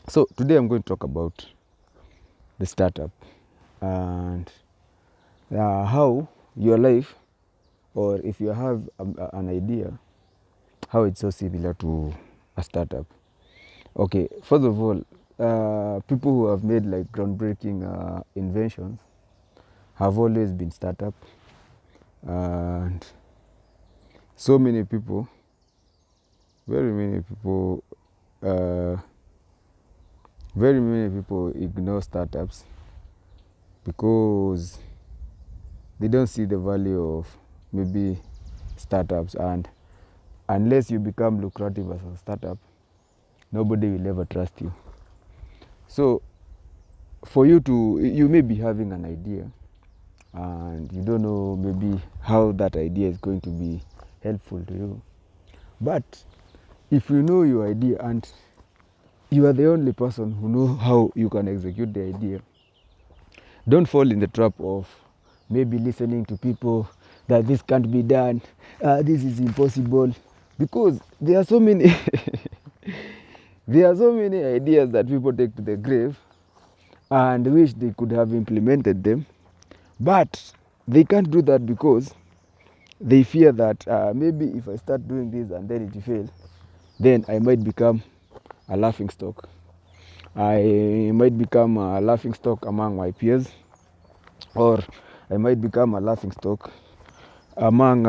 So today I'm going to talk about the startup and how your life, or if you have an idea, how it's so similar to a startup. Okay, first of all, people who have made like groundbreaking inventions have always been startup, and so many people, very many people, uh, very many people ignore startups because they don't see the value of maybe startups, and unless you become lucrative as a startup, nobody will ever trust you. So for you may be having an idea and you don't know maybe how that idea is going to be helpful to you. But if you know your idea and you are the only person who know how you can execute the idea, don't fall in the trap of maybe listening to people that this can't be done, this is impossible, because there are so many there are so many ideas that people take to the grave and wish they could have implemented them, but they can't do that because they fear that maybe if I start doing this and then it fails, then I might become a laughing stock. I might become a laughing stock among my peers, or I might become a laughing stock among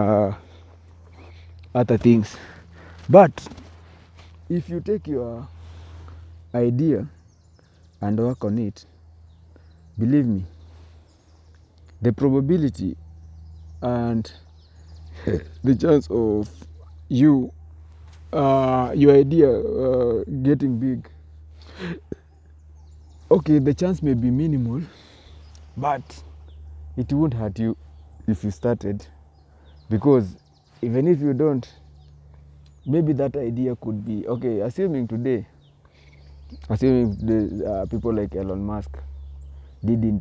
other things. But if you take your idea and work on it, believe me, the probability and the chance of your idea getting big, okay, the chance may be minimal, but it won't hurt you if you started, because even if you don't, maybe that idea could be okay. Assuming today people like Elon Musk didn't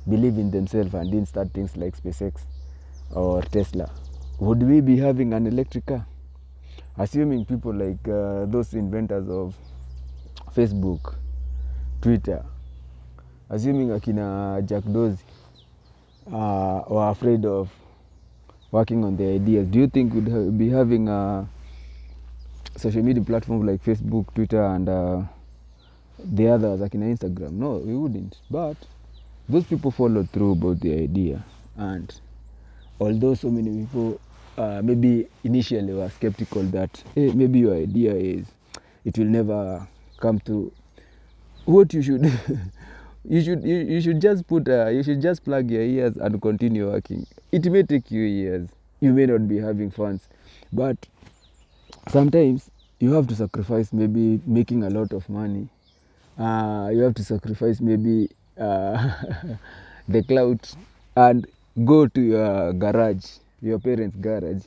believe in themselves and didn't start things like SpaceX or Tesla, would we be having an electric car? Assuming people like those inventors of Facebook, Twitter, assuming akina Jack Dorsey were afraid of working on their ideas, do you think we'd be having a social media platform like Facebook, Twitter, and the others like in Instagram? No, we wouldn't. But those people followed through about the idea, and although so many people maybe initially were skeptical that hey, maybe your idea is it will never come through, what you should you should just put you should just plug your ears and continue working. It may take you years, you may not be having funds, but sometimes you have to sacrifice maybe making a lot of money. You have to sacrifice maybe the clout and go to your garage, your parents' garage,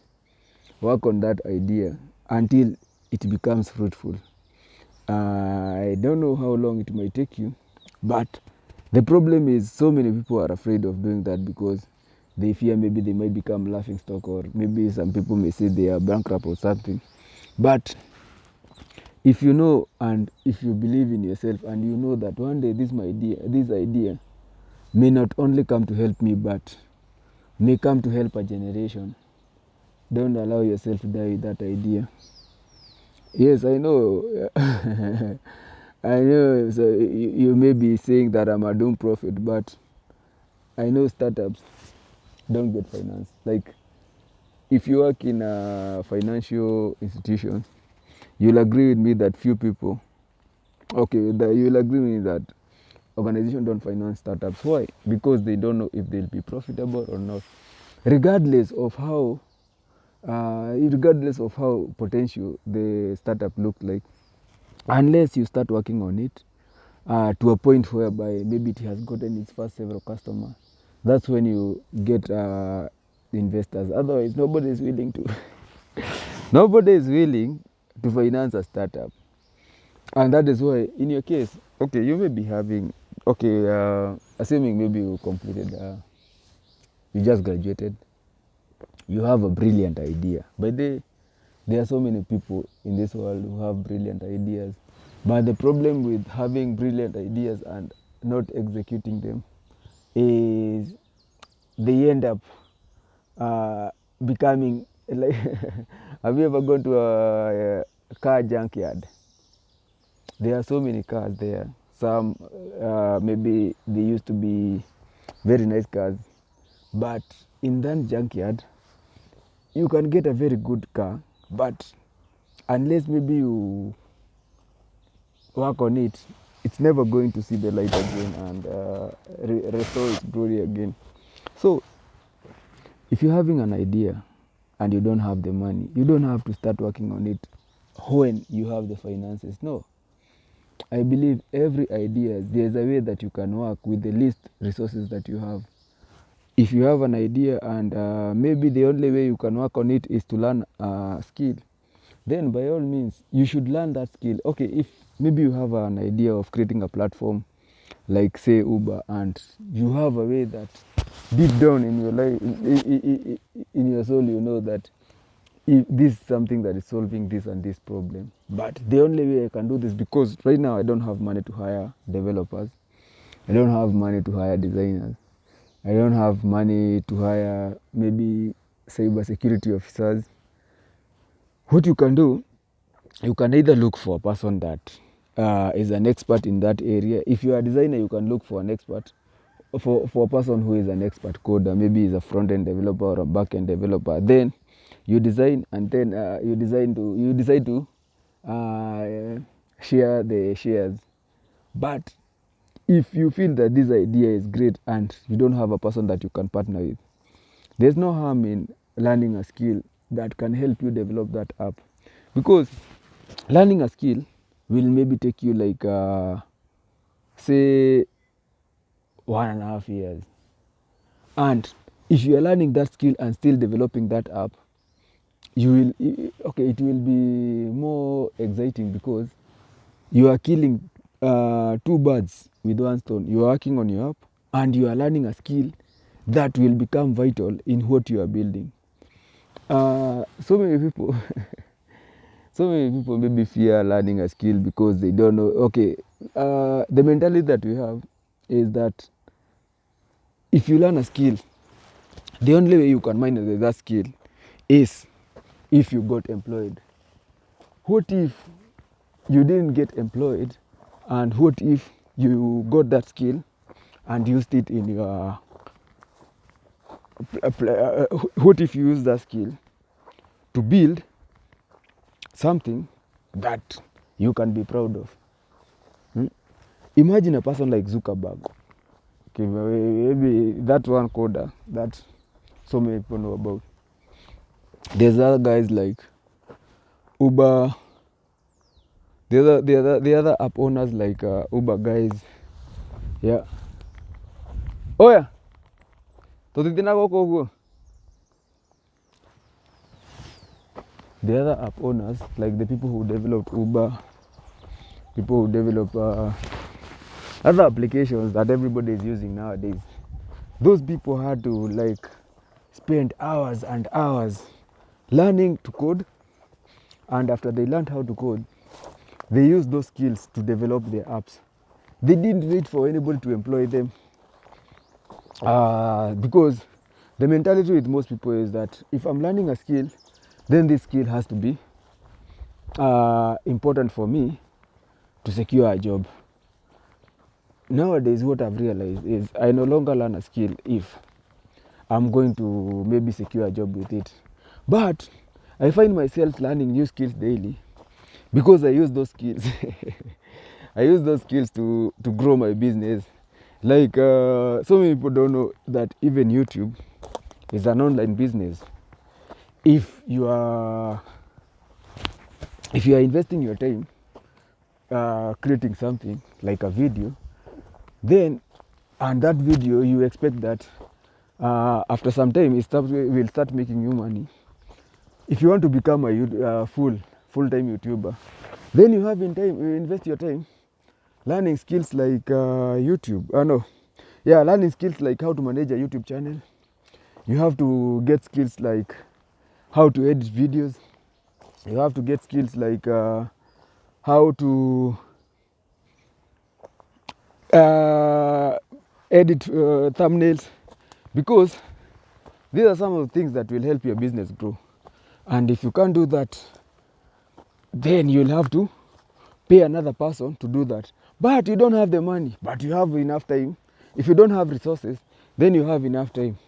work on that idea until it becomes fruitful. I don't know how long it might take you, but the problem is so many people are afraid of doing that because they fear maybe they might become laughing stock, or maybe some people may say they are bankrupt or something. But if you know and if you believe in yourself and you know that one day this idea may not only come to help me but may come to help a generation, don't allow yourself to die with that idea. Yes, I know. I know. So you may be saying that I'm a doomed prophet, but I know startups don't get finance. Like if you work in a financial institution, you'll agree with me that few people, you'll agree with me that organizations don't finance startups. Why? Because they don't know if they'll be profitable or not. Regardless of how potential the startup looked like, unless you start working on it to a point whereby maybe it has gotten its first several customers, that's when you get investors. Otherwise, nobody is willing to nobody is willing to finance a startup. And that is why in your case, okay, you may be having, assuming maybe you completed you just graduated, you have a brilliant idea. But there are so many people in this world who have brilliant ideas, But the problem with having brilliant ideas and not executing them is they end up becoming like have you ever gone to a car junkyard? There are so many cars there. Some maybe they used to be very nice cars, but in that junkyard you can get a very good car, but unless maybe you work on it, it's never going to see the light again and restore its glory again. So if you're having an idea and you don't have the money, you don't have to start working on it when you have the finances. No, I believe every idea, there's a way that you can work with the least resources that you have. If you have an idea and maybe the only way you can work on it is to learn a skill, then by all means you should learn that skill. Okay, if maybe you have an idea of creating a platform like say Uber, and you have a way that deep down in your life, in your soul, you know that if this is something that is solving this and this problem, but the only way I can do this, because right now I don't have money to hire developers, I don't have money to hire designers, I don't have money to hire maybe cyber security officers. What you can do, you can either look for a person that is an expert in that area. If you are a designer, you can look for an expert, for a person who is an expert coder, maybe is a front-end developer or a back-end developer. Then you design, and then you decide to share the shares. But if you feel that this idea is great and you don't have a person that you can partner with, there's no harm in learning a skill that can help you develop that app. Because learning a skill will maybe take you like say 1.5 years. And if you are learning that skill and still developing that app, you will, okay, it will be more exciting because you are killing two birds with one stone. You are working on your app and you are learning a skill that will become vital in what you are building. So many people so many people maybe fear learning a skill because they don't know. Okay, the mentality that we have is that if you learn a skill, the only way you can manage that skill is if you got employed. What if you didn't get employed, and what if you got that skill and used it in your what if you use that skill to build something that you can be proud of? Imagine a person like Zuckerberg. Okay, maybe that one coder that so many people know about. There's other guys like Uber, the other app owners like Uber guys. Yeah. Oh yeah. The other app owners, like the people who developed Uber, people who develop other applications that everybody is using nowadays, those people had to like spend hours and hours learning to code, and after they learned how to code, they used those skills to develop their apps. They didn't wait for anybody to employ them, because the mentality with most people is that if I'm learning a skill, then this skill has to be important for me to secure a job. Nowadays, what I've realized is I no longer learn a skill if I'm going to maybe secure a job with it. But I find myself learning new skills daily because I use those skills. I use those skills to grow my business. Like so many people don't know that even YouTube is an online business. If you are investing your time creating something like a video, then and that video you expect that after some time it will start making you money. If you want to become a full-time YouTuber, then you invest your time learning skills like learning skills like how to manage a YouTube channel. You have to get skills like how to edit videos. You have to get skills like how to edit thumbnails, because these are some of the things that will help your business grow. And if you can't do that, then you'll have to pay another person to do that. But you don't have the money, but you have enough time. If you don't have resources, then you have enough time,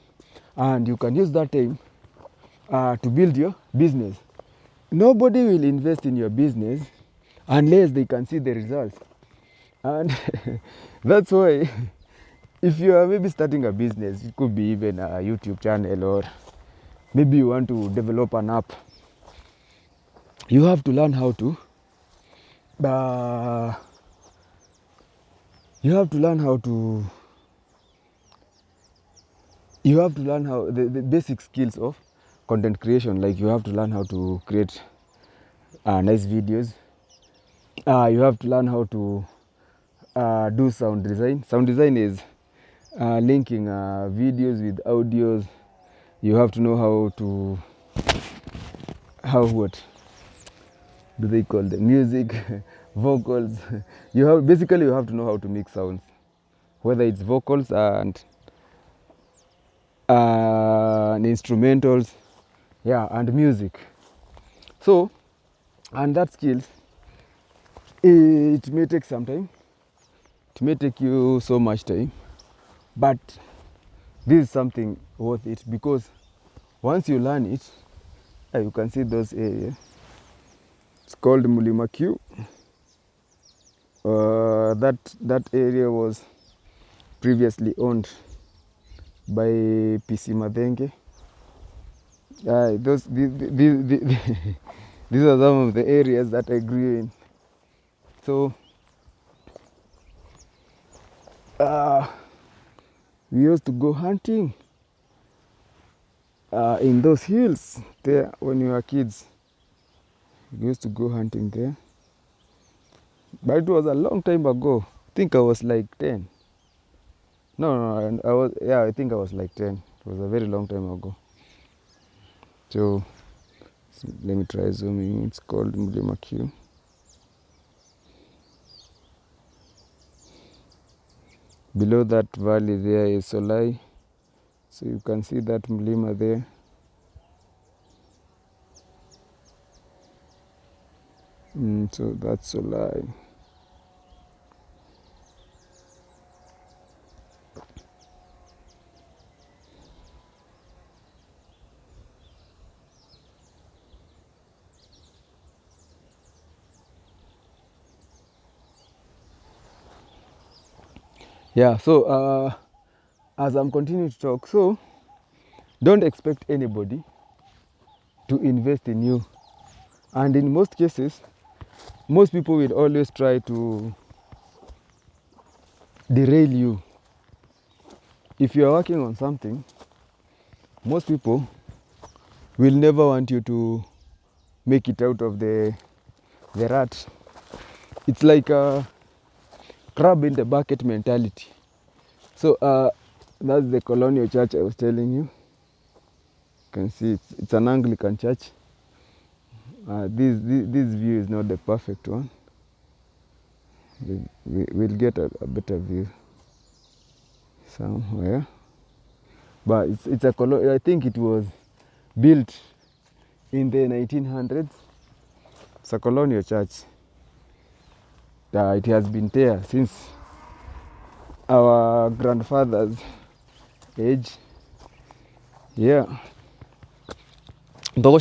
and you can use that time to build your business. Nobody will invest in your business unless they can see the results. And that's why if you are maybe starting a business, it could be even a YouTube channel, or maybe you want to develop an app, you have to learn how to the basic skills of content creation. Like you have to learn how to create nice videos. You have to learn how to do sound design. Sound design is linking videos with audios. You have to know what do they call the music, vocals. You have to know how to mix sounds, whether it's vocals and instrumentals, and music. So, and that skills, it may take some time. It may take you so much time, but this is something worth it, because once you learn it, you can see those areas. It's called Mulima Q. That area was previously owned by PC Madenge. These are some of the areas that I grew in. So we used to go hunting in those hills there when we were kids. We used to go hunting there, but it was a long time ago. I think I was like 10. No, I think I was like 10. It was a very long time ago. So let me try zooming. It's called Mulima Q. Below that valley there is Solai. So you can see that Mulima there. So that's Solai. Yeah, so as I'm continuing to talk, so don't expect anybody to invest in you. And in most cases, most people will always try to derail you. If you are working on something, most people will never want you to make it out of the rut. It's like a crab in the bucket mentality. So that's the Colonial Church I was telling you. You can see it's an Anglican church. This view is not the perfect one. We'll get a better view somewhere. But it's a I think it was built in the 1900s. It's a colonial church. It has been there since our grandfather's age. Yeah. So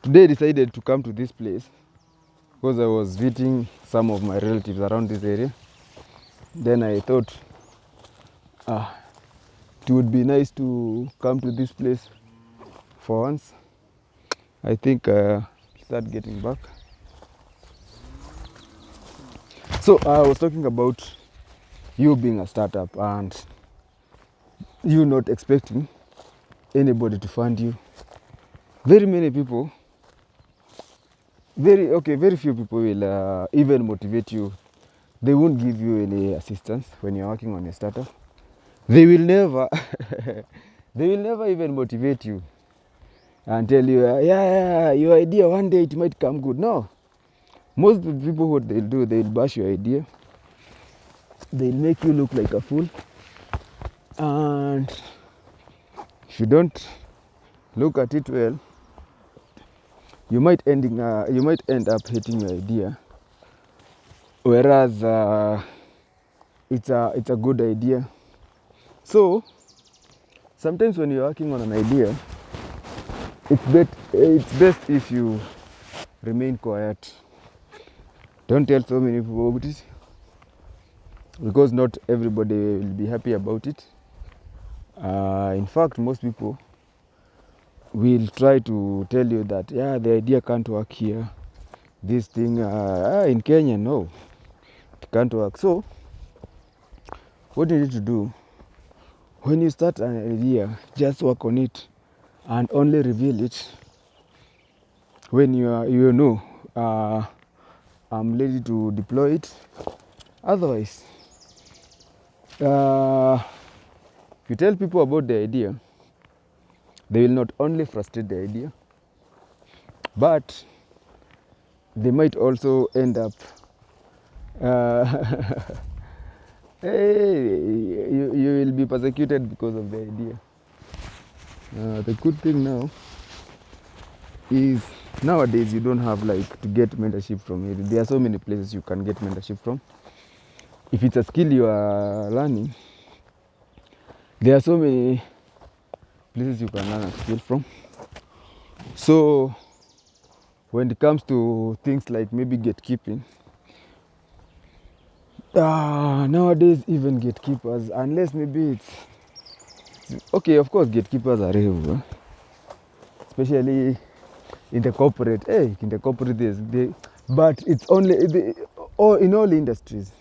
today I decided to come to this place because I was visiting some of my relatives around this area. Then I thought it would be nice to come to this place for once. I think start getting back. So I was talking about you being a startup and you not expecting anybody to fund you. Very many people, very few people will even motivate you. They won't give you any assistance when you're working on a startup. They will never, they will never even motivate you and tell you, yeah, your idea one day it might come good. No, Most people, what they'll do, they'll bash your idea. They'll make you look like a fool. And if you don't look at it well, you might end up hating your idea. Whereas it's a good idea. So sometimes when you're working on an idea, it's best if you remain quiet. Don't tell so many people about it, because not everybody will be happy about it. In fact, most people will try to tell you that, yeah, the idea can't work here. This thing in Kenya, no, it can't work. So what you need to do, when you start an idea, just work on it and only reveal it when you know I'm ready to deploy it. Otherwise, if you tell people about the idea, they will not only frustrate the idea, but they might also end up you will be persecuted because of the idea. The good thing now is nowadays you don't have like to get mentorship from it. There are so many places you can get mentorship from. If it's a skill you are learning, there are so many places you can learn a skill from. So when it comes to things like maybe gatekeeping, nowadays even gatekeepers, unless maybe it's okay, of course gatekeepers are real, especially in the corporate. In the corporate but it's only in all industries.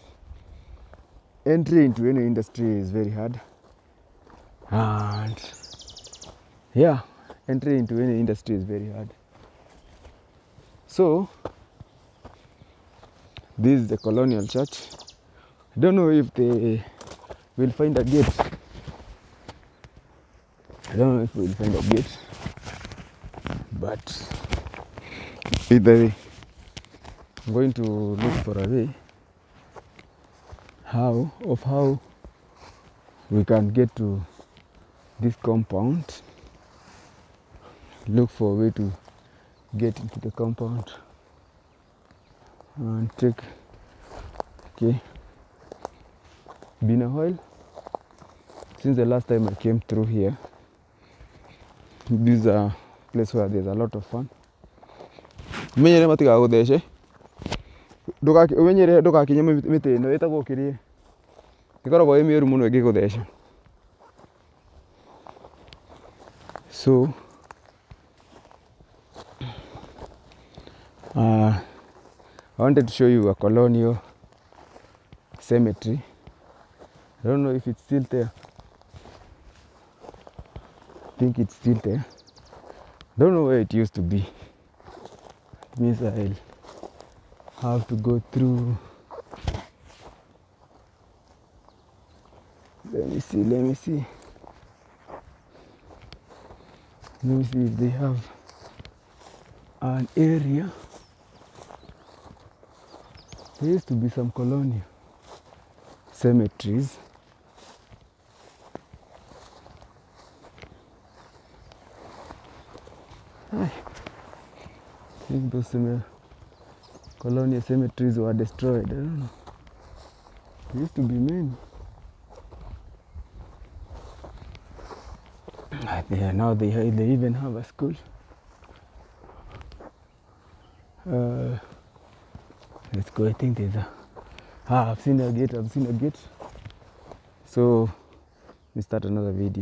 Entry into any industry is very hard, and yeah, entry into any industry is very hard. So this is the Colonial Church. I don't know if they will find a gate. I don't know if we'll find a gate, but either way, I'm going to look for a way how we can get to this compound. Look for a way to get into the compound and take. Okay, been a while since the last time I came through here. This is a place where there's a lot of fun. Menyere matiga guthece umenyere ndugakinye miti ino itagwo kirie ikoragwo imiuru muno ingigutheca. So I wanted to show you a colonial cemetery. I don't know if it's still there. I think it's still there. Don't know where it used to be. It means I'll have to go through. Let me see if they have an area. There used to be some colonial cemeteries. I think those colonial cemeteries were destroyed. I don't know. There used to be many. Now they even have a school. Let's go. I think there's I've seen a gate. So we start another video.